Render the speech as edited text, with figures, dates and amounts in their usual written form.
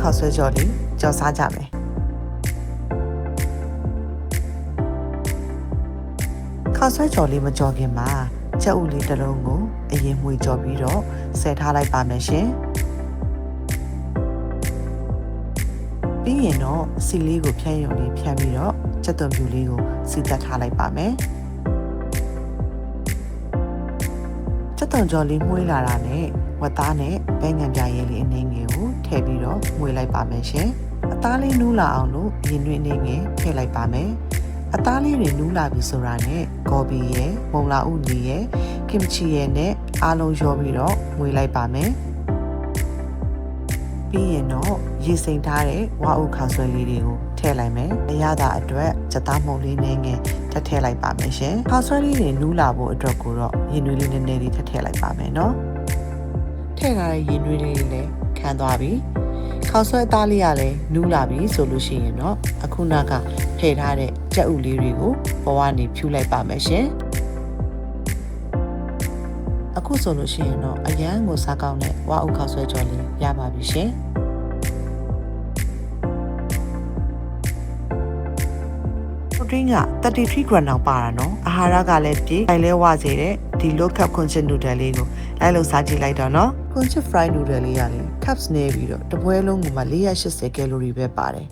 ခောက်ဆွဲကြော်လေးကြော်စားကြမယ်ခောက်ဆွဲကြော်လေးမကြော်ခင်မှာချက်ဥလေးတစ်လုံးကိုအရင်မှွေကြော်ပြီးတော့ဆယ်ထားလိုက်ပါမယ်ရှင်ပြီးရင်တော့စီလေးကိုဖြန်းရုံလေးဖြန်းပြီးတော့ချက်သွန်ပြူလေးကိုစီတက်ထားလိုက်ပါမယ်ချက်သွန်ကြော်လေးမှုေးလာတာနဲ့ဝက်သားနဲ့ပဲငံပြရဲလေးအနှင်းငယ်ကိုထည့်ပြီးတော့မှုေးလိုက်ပါမယ်ရှင်အသားလေးနူးလာအောင်လို့ရင်တွင်းအနှင်းငယ်ထည့်လိုက်ပါမယ်အသားလေးတွေနူးလာပြီဆိုတာနဲ့ဂေါ်ဘီရဲ့မုံလာဥနီရဲ့ကင်မချီရဲ့နဲ့အားလုံးရောပြီးတော့မှုေးလိုက်ပါမယ်ပြီးရင်တော့ရေစိမ်ထားတဲ့ဝါအုပ်ခောက်ဆွဲလေးတွေကိုထည့်လိုက်မယ်အရသာအတွက်ချက်သားမှုန်လေးနဲ့ငယ်ထည့်လိုက်ပါမယ်ရှင်ခောက်ဆွဲလေးတွေနူးလာဖို့အတွက်ကိုတော့ရင်နွေးလေးနည်းနည်းလေးထည့်လိုက်ပါမယ်နော်ထည့်ထားတဲ့ရင်နွေးလေးလည်းခံသွားပြီခောက်ဆွဲသားလေးကလည်းနူးလာပြီဆိုလို့ရှိရင်တော့အခုနောက်ကထည့်ထားတဲ့ကြက်ဥလေးတွေကိုပေါ်ကနေဖြူလိုက်ပါမယ်ရှင်အခုဆိုလို့ရှိရင်တော့အရန်ကိုစားကောင်းတဲ့ဝါအုပ်ခောက်ဆွဲကြော်လေးရပါပြီရှင်Protein က33 gram လောက်ပါတာနော်အာဟာရကလည်းပြည့်တိုင်းလဲဝစေတဲ့ဒီ low carb concentrate noodle လေးကိုလိုက်လို့စားကြည့်လိုက်တော့နော် concentrate fried noodle လေးကလေ carbs နေပြီးတော့တပွဲလုံးကမှ480 calorie ပဲပါတယ်